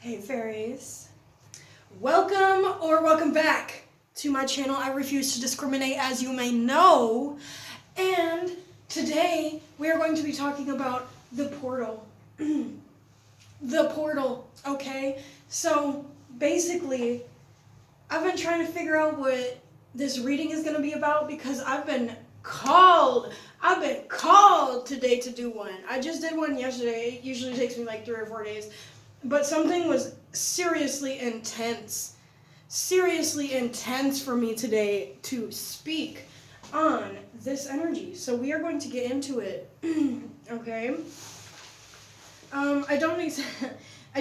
Hey fairies, welcome back to my channel. I refuse to discriminate, as you may know, and today we are going to be talking about the portal. The portal, okay? So basically, I've been trying to figure out what this reading is going to be about because I've been called today to do one. I just did one yesterday. It usually takes me like 3 or 4 days. But something was seriously intense for me today to speak on this energy. So we are going to get into it, okay? I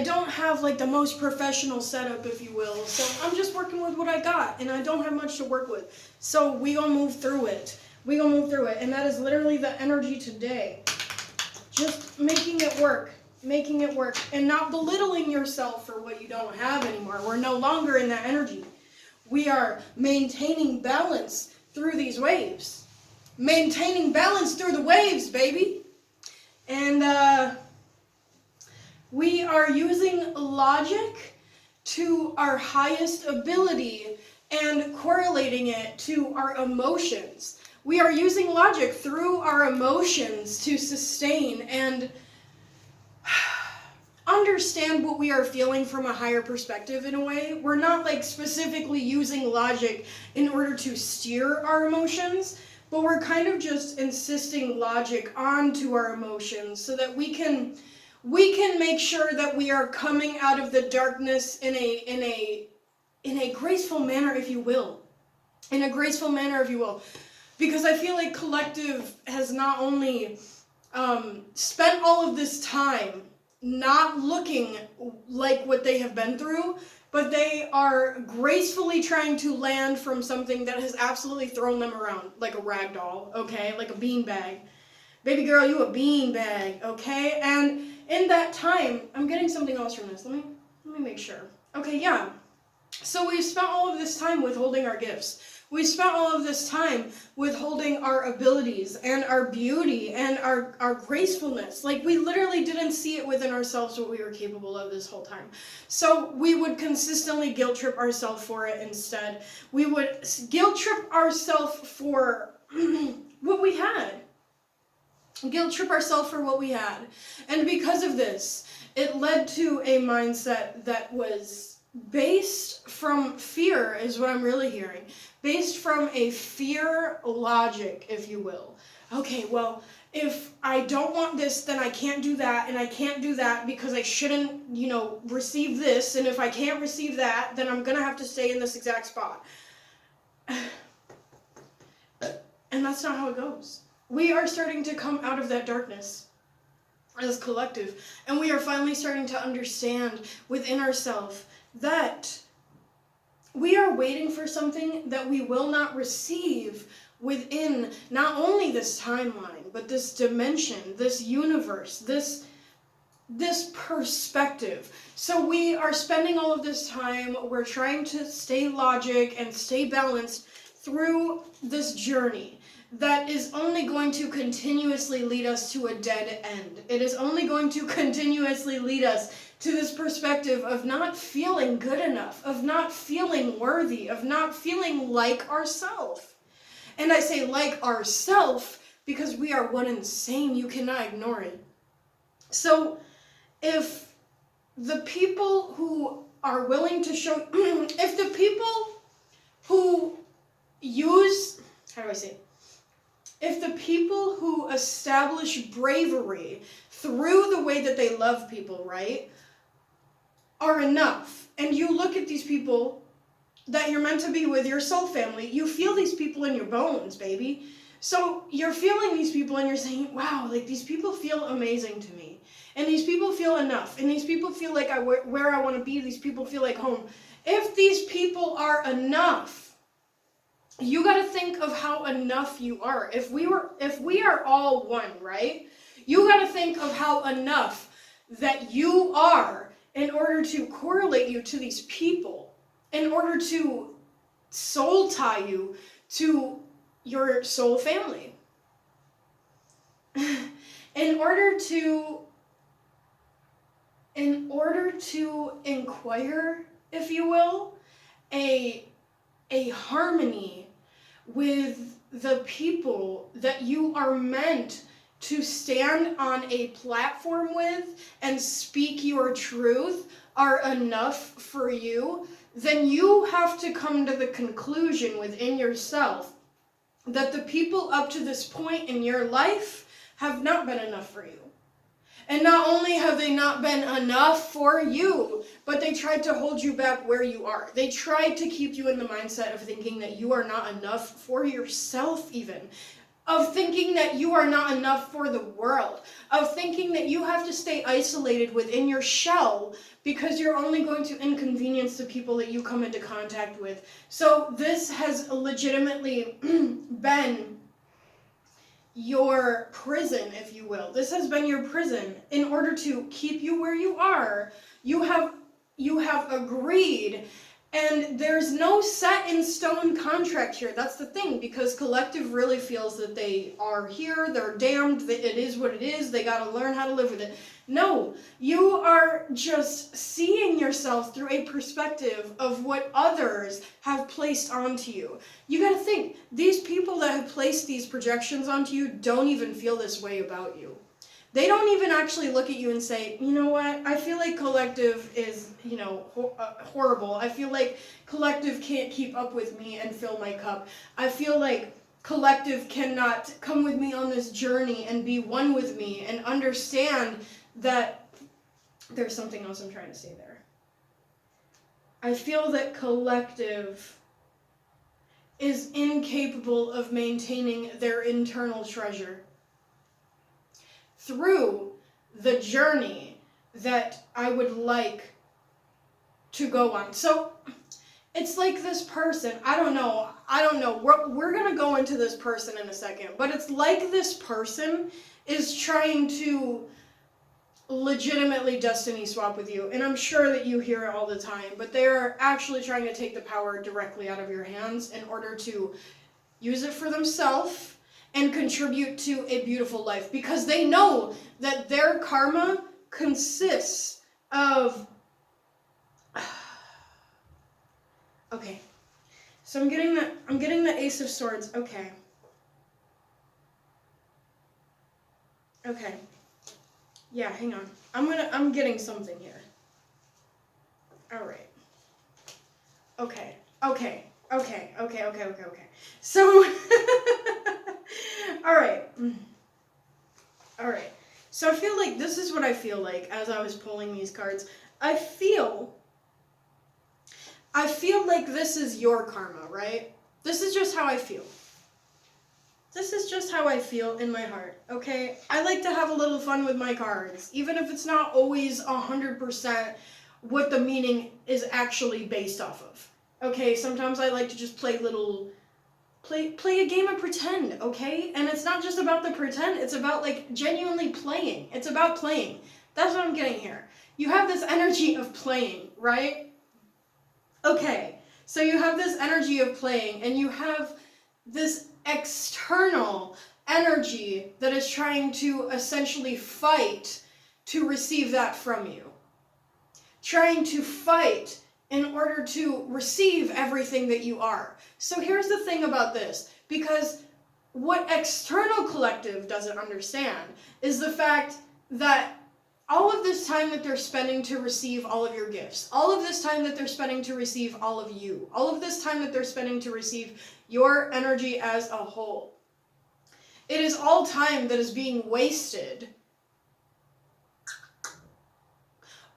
don't have like the most professional setup, if you will. So I'm just working with what I got, and I don't have much to work with. So we gonna move through it. And that is literally the energy today. Just making it work, and not belittling yourself for what you don't have anymore. We're no longer in that energy. We are maintaining balance through these waves. Maintaining balance through the waves, baby. And we are using logic to our highest ability and correlating it to our emotions. We are using logic through our emotions to sustain and understand what we are feeling from a higher perspective in a way. We're not like specifically using logic in order to steer our emotions, but we're kind of just insisting logic onto our emotions so that we can make sure that we are coming out of the darkness in a graceful manner, if you will. Because I feel like Collective has not only spent all of this time not looking like what they have been through, but they are gracefully trying to land from something that has absolutely thrown them around like a rag doll, okay? Like a beanbag. Baby girl, you a beanbag, okay? And in that time, I'm getting something else from this. Let me make sure. Okay, yeah. So we've spent all of this time withholding our gifts. We spent all of this time withholding our abilities and our beauty and our gracefulness. Like, we literally didn't see it within ourselves what we were capable of this whole time. So we would consistently guilt trip ourselves for it instead. We would guilt trip ourselves for what we had. And because of this, it led to a mindset that was based from fear, is what I'm really hearing. Based from a fear logic, if you will. Okay, well, if I don't want this, then I can't do that, and I can't do that because I shouldn't, receive this, and if I can't receive that, then I'm gonna have to stay in this exact spot. And that's not how it goes. We are starting to come out of that darkness as Collective, and we are finally starting to understand within ourselves that we are waiting for something that we will not receive within not only this timeline, but this dimension, this universe, this perspective. So we are spending all of this time, we're trying to stay logic and stay balanced through this journey that is only going to continuously lead us to a dead end. It is only going to continuously lead us to this perspective of not feeling good enough, of not feeling worthy, of not feeling like ourself. And I say like ourself because we are one and the same. You cannot ignore it. So if the people who are willing to show, if the people who use, if the people who establish bravery through the way that they love people, right, are enough, and you look at these people that you're meant to be with, your soul family, you feel these people in your bones, baby. So you're feeling these people and you're saying, wow, like these people feel amazing to me. And these people feel enough. And these people feel like where I want to be. These people feel like home. If these people are enough, you got to think of how enough you are. If we are all one, right? You got to think of how enough that you are in order to correlate you to these people, in order to soul tie you to your soul family. In order order to inquire, if you will, a harmony with the people that you are meant to stand on a platform with and speak your truth are enough for you, then you have to come to the conclusion within yourself that the people up to this point in your life have not been enough for you. And not only have they not been enough for you, but they tried to hold you back where you are. They tried to keep you in the mindset of thinking that you are not enough for yourself even. Of thinking that you are not enough for the world. Of thinking that you have to stay isolated within your shell because you're only going to inconvenience the people that you come into contact with. So this has legitimately been your prison, if you will. This has been your prison. In order to keep you where you are, you have agreed, and there's no set in stone contract here. That's the thing, because collective really feels that they are here, they're damned, that it is what it is, they gotta learn how to live with it. No, you are just seeing yourself through a perspective of what others have placed onto you. You gotta think, these people that have placed these projections onto you don't even feel this way about you. They don't even actually look at you and say, you know what, I feel like collective is, horrible. I feel like collective can't keep up with me and fill my cup. I feel like collective cannot come with me on this journey and be one with me and understand that there's something else I'm trying to say there. I feel that collective is incapable of maintaining their internal treasure through the journey that I would like to go on. So it's like this person, I don't know, we're gonna go into this person in a second, but it's like this person is trying to legitimately destiny swap with you, and I'm sure that you hear it all the time, but they're actually trying to take the power directly out of your hands in order to use it for themselves and contribute to a beautiful life, because they know that their karma consists of okay, so I'm getting the Ace of Swords. Okay, yeah, hang on, I'm getting something here. All right, okay. So all right. So I feel like this is what I feel like as I was pulling these cards. I feel like this is your karma, right? This is just how I feel. This is just how I feel in my heart, okay? I like to have a little fun with my cards, even if it's not always 100% what the meaning is actually based off of. Okay, sometimes I like to just play a game of pretend, okay? And it's not just about the pretend, it's about like genuinely playing. It's about playing. That's what I'm getting here. You have this energy of playing, right? Okay, so you have this energy of playing, and you have this external energy that is trying to essentially fight to receive that from you. Trying to fight in order to receive everything that you are. So here's the thing about this, because what external collective doesn't understand is the fact that all of this time that they're spending to receive all of your gifts, all of this time that they're spending to receive all of you, all of this time that they're spending to receive your energy as a whole, it is all time that is being wasted.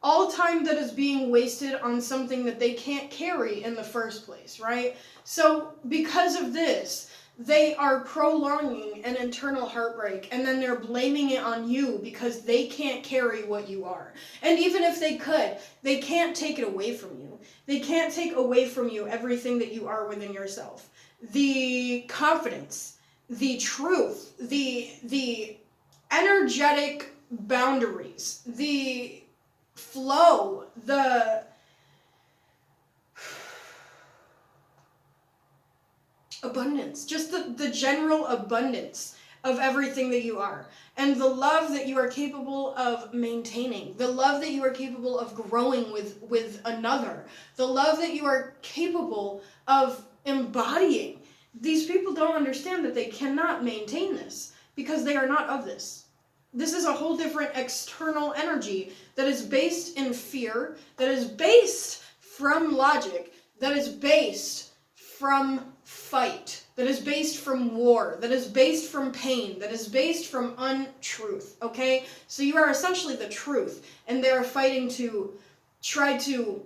All time that is being wasted on something that they can't carry in the first place, right? So because of this, they are prolonging an internal heartbreak, and then they're blaming it on you because they can't carry what you are. And even if they could, they can't take it away from you. They can't take away from you everything that you are within yourself. The confidence, the truth, the energetic boundaries, the flow, the abundance, just the general abundance of everything that you are, and the love that you are capable of maintaining, the love that you are capable of growing with another, the love that you are capable of embodying. These people don't understand that they cannot maintain this because they are not of this. This is a whole different external energy that is based in fear, that is based from logic, that is based from fight, that is based from war, that is based from pain, that is based from untruth, okay? So you are essentially the truth, and they are fighting to try to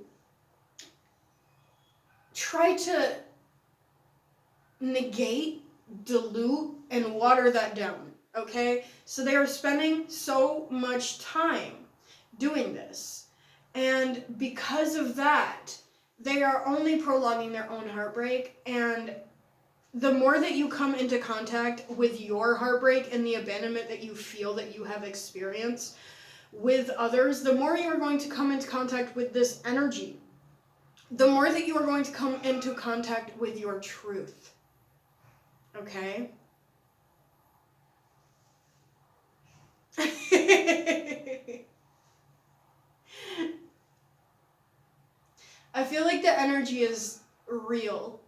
negate, dilute, and water that down, okay? So they are spending so much time doing this, and because of that, they are only prolonging their own heartbreak, and the more that you come into contact with your heartbreak and the abandonment that you feel that you have experienced with others, the more you are going to come into contact with this energy, the more that you are going to come into contact with your truth. Okay? I feel like the energy is real,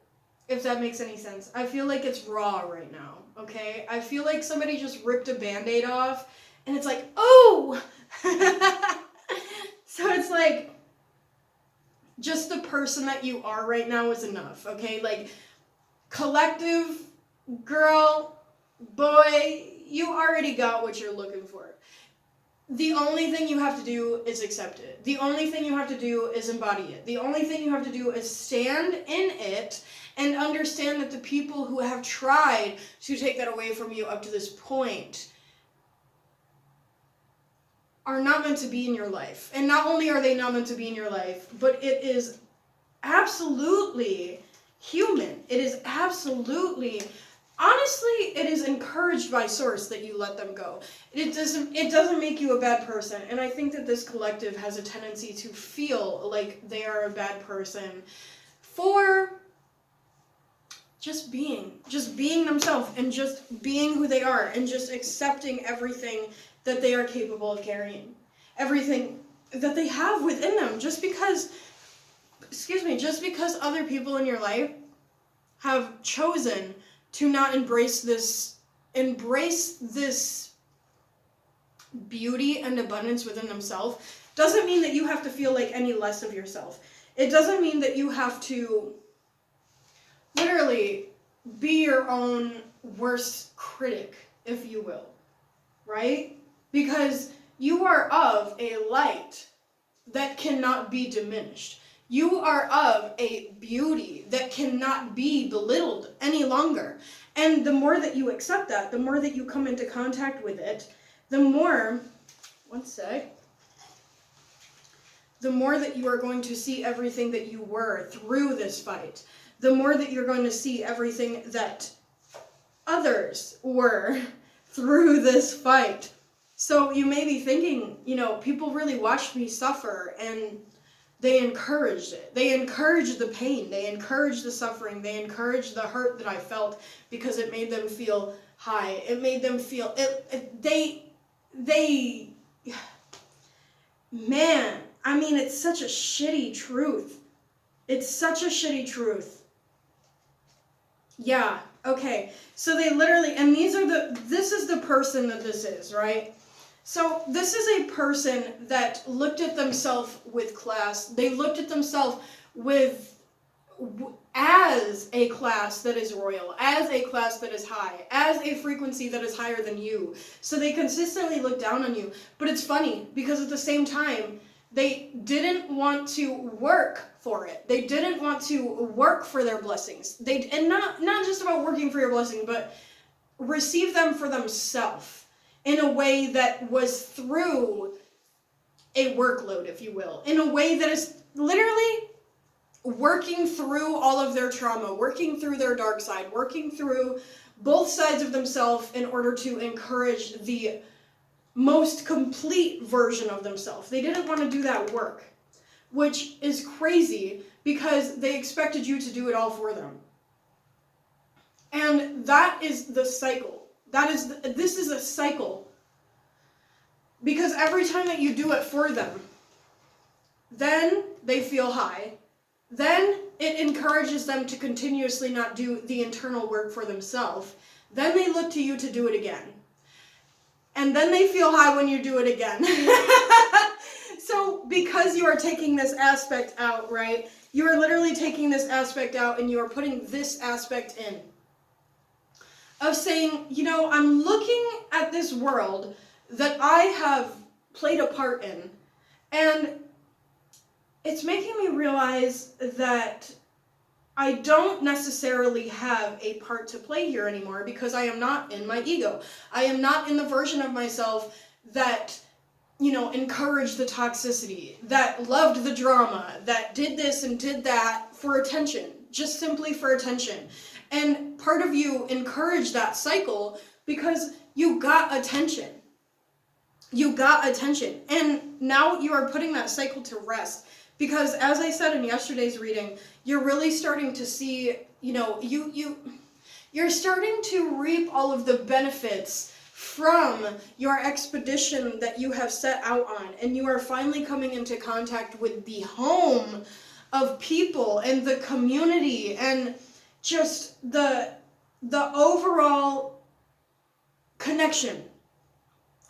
if that makes any sense. I feel like it's raw right now, okay? I feel like somebody just ripped a Band-Aid off, and it's like, oh! So it's like, just the person that you are right now is enough, okay? Like, collective, girl, boy, you already got what you're looking for. The only thing you have to do is accept it. The only thing you have to do is embody it. The only thing you have to do is stand in it and understand that the people who have tried to take that away from you up to this point are not meant to be in your life. And not only are they not meant to be in your life, but it is absolutely human. It is absolutely, honestly, it is encouraged by source that you let them go. It doesn't make you a bad person. And I think that this collective has a tendency to feel like they are a bad person for just being themselves and just being who they are and just accepting everything that they are capable of carrying, everything that they have within them. Just because other people in your life have chosen to not embrace this beauty and abundance within themselves, doesn't mean that you have to feel like any less of yourself. It doesn't mean that you have to literally be your own worst critic, if you will, right? Because you are of a light that cannot be diminished. You are of a beauty that cannot be belittled any longer. And the more that you accept that, the more that you come into contact with it, the more that you are going to see everything that you were through this fight. The more that you're going to see everything that others were through this fight. So you may be thinking, people really watched me suffer, and they encouraged it. They encouraged the pain. They encouraged the suffering. They encouraged the hurt that I felt because it made them feel high. It made them feel, man, I mean, it's such a shitty truth. It's such a shitty truth. Yeah, okay. So they literally, and this is the person that this is, right? So this is a person that looked at themselves with class. They looked at themselves as a class that is royal, as a class that is high, as a frequency that is higher than you. So they consistently look down on you. But it's funny because at the same time, they didn't want to work for it. They didn't want to work for their blessings. And not just about working for your blessing, but receive them for themselves in a way that was through a workload, if you will. In a way that is literally working through all of their trauma, working through their dark side, working through both sides of themselves in order to encourage the most complete version of themselves. They didn't want to do that work, which is crazy because they expected you to do it all for them. And that is the cycle. This is a cycle. Because every time that you do it for them, then they feel high. Then it encourages them to continuously not do the internal work for themselves. Then they look to you to do it again. And then they feel high when you do it again. So because you are taking this aspect out, right? You are literally taking this aspect out and you are putting this aspect in. Of saying, I'm looking at this world that I have played a part in. And it's making me realize that I don't necessarily have a part to play here anymore because I am not in my ego. I am not in the version of myself that, encouraged the toxicity, that loved the drama, that did this and did that for attention, just simply for attention. And part of you encouraged that cycle because you got attention. You got attention. And now you are putting that cycle to rest. Because as I said in yesterday's reading, you're really starting to see, you're starting to reap all of the benefits from your expedition that you have set out on. And you are finally coming into contact with the home of people and the community and just the overall connection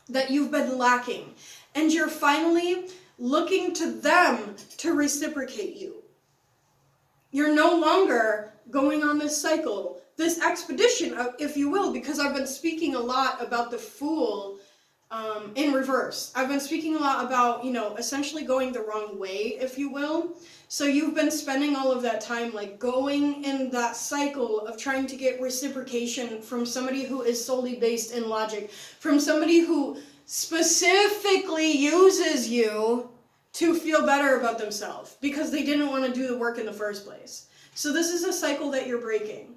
that you've been lacking. And you're finally looking to them to reciprocate you. You're no longer going on this cycle, this expedition, if you will, because I've been speaking a lot about the Fool in reverse. I've been speaking a lot about, essentially going the wrong way, if you will. So you've been spending all of that time going in that cycle of trying to get reciprocation from somebody who is solely based in logic, from somebody who specifically uses you to feel better about themselves because they didn't want to do the work in the first place. So this is a cycle that you're breaking.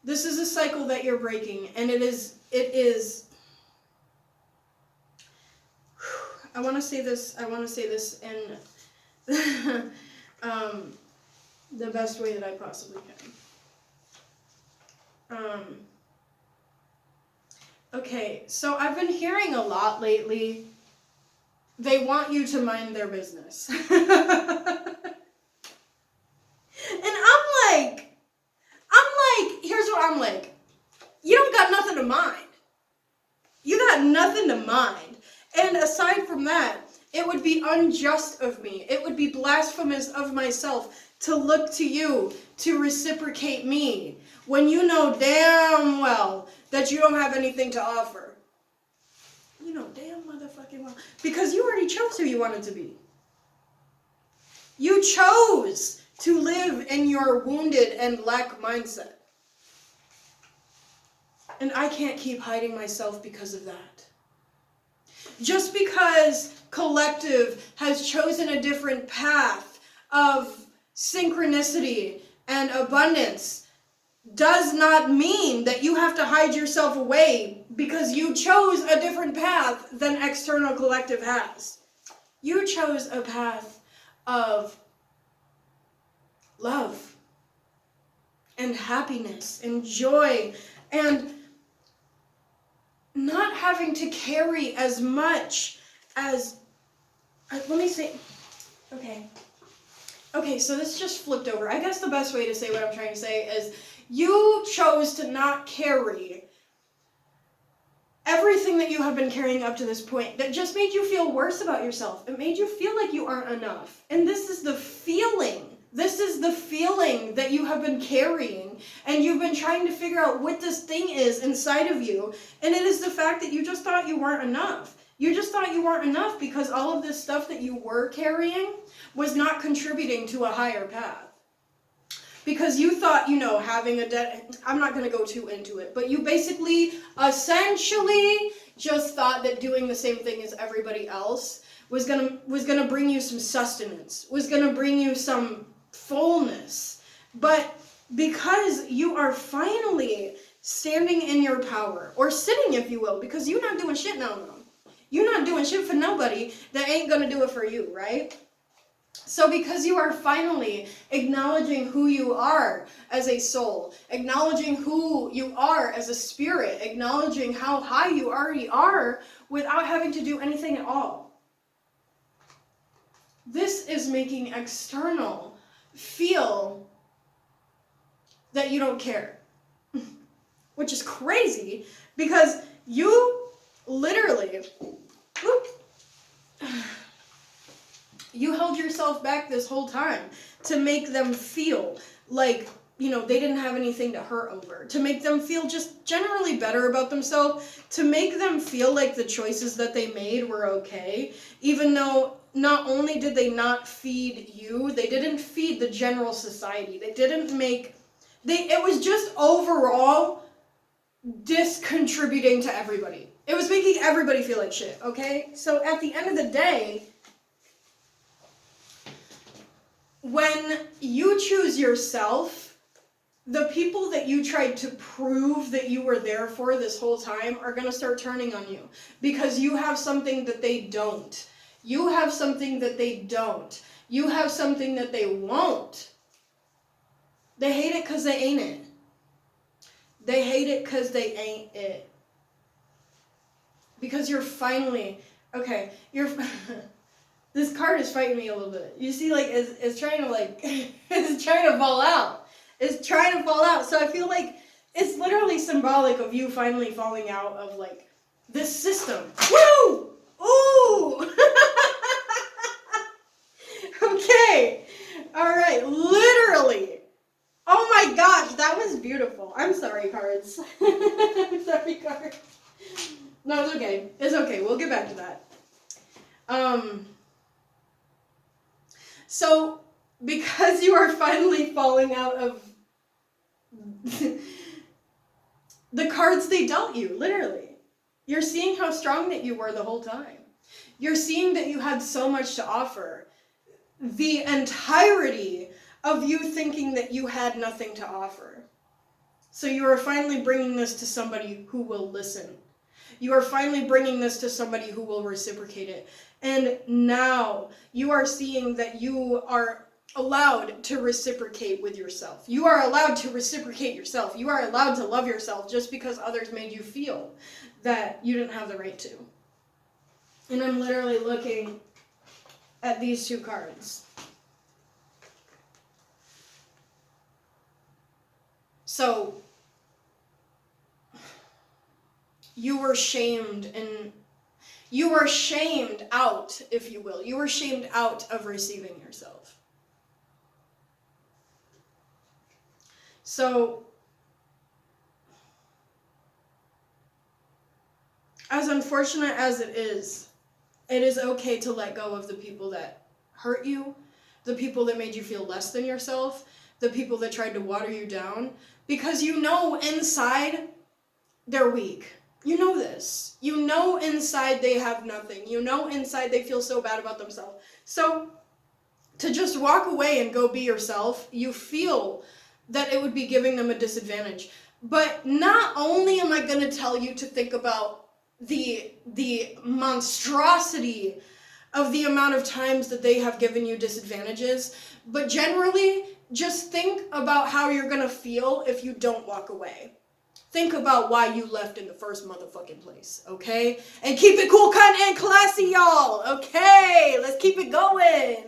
This is a cycle that you're breaking, and it is I want to say this in the best way that I possibly can. Okay, so I've been hearing a lot lately, they want you to mind their business. And here's what I'm like, you don't got nothing to mind. You got nothing to mind. And aside from that, it would be unjust of me, it would be blasphemous of myself to look to you to reciprocate me when you know damn well that you don't have anything to offer. You know damn motherfucking well. Because you already chose who you wanted to be. You chose to live in your wounded and lack mindset. And I can't keep hiding myself because of that. Just because collective has chosen a different path of synchronicity and abundance does not mean that you have to hide yourself away because you chose a different path than external collective has. You chose a path of love and happiness and joy and not having to carry as much as, let me say, okay, so this just flipped over. I guess the best way to say what I'm trying to say is you chose to not carry everything that you have been carrying up to this point that just made you feel worse about yourself. It made you feel like you aren't enough. And this is the feeling. This is the feeling that you have been carrying, and you've been trying to figure out what this thing is inside of you, and it is the fact that you just thought you weren't enough. You just thought you weren't enough because all of this stuff that you were carrying was not contributing to a higher path. Because you thought, having a debt, I'm not going to go too into it, but you basically, essentially, just thought that doing the same thing as everybody else was gonna bring you some sustenance, was gonna bring you some fullness. But because you are finally standing in your power, or sitting, if you will, because you're not doing shit now. You're not doing shit for nobody that ain't gonna do it for you, right? So because you are finally acknowledging who you are as a soul, acknowledging who you are as a spirit, acknowledging how high you already are without having to do anything at all. This is making external feel that you don't care. Which is crazy because you literally, you held yourself back this whole time to make them feel like, they didn't have anything to hurt over, to make them feel just generally better about themselves, to make them feel like the choices that they made were okay, even though not only did they not feed you, they didn't feed the general society. They didn't make, it was just overall discontributing to everybody. It was making everybody feel like shit, okay? So at the end of the day, when you choose yourself, the people that you tried to prove that you were there for this whole time are going to start turning on you because you have something that they don't. You have something that they don't. You have something that they won't. They hate it because they ain't it. They hate it because they ain't it. Because you're finally, okay, this card is fighting me a little bit. You see, it's trying to, it's trying to fall out. It's trying to fall out. So I feel like it's literally symbolic of you finally falling out of, this system. Woo! Ooh! Okay. All right. Literally. Oh my gosh, that was beautiful. I'm sorry, cards. I'm sorry, cards. No, it's okay. It's okay. We'll get back to that. So, because you are finally falling out of the cards they dealt you, literally. You're seeing how strong that you were the whole time. You're seeing that you had so much to offer. The entirety of you thinking that you had nothing to offer. So you are finally bringing this to somebody who will listen. You are finally bringing this to somebody who will reciprocate it. And now you are seeing that you are allowed to reciprocate with yourself. You are allowed to reciprocate yourself. You are allowed to love yourself just because others made you feel that you didn't have the right to. And I'm literally looking at these two cards. So, you were shamed, and you were shamed out, if you will. You were shamed out of receiving yourself. So, as unfortunate as it is okay to let go of the people that hurt you, the people that made you feel less than yourself, the people that tried to water you down, because you know inside they're weak. You know this. You know inside they have nothing. You know inside they feel so bad about themselves. So, to just walk away and go be yourself, you feel that it would be giving them a disadvantage. But not only am I going to tell you to think about the monstrosity of the amount of times that they have given you disadvantages, but generally, just think about how you're going to feel if you don't walk away. Think about why you left in the first motherfucking place, okay? And keep it cool, kind, and classy, y'all, okay? Let's keep it going.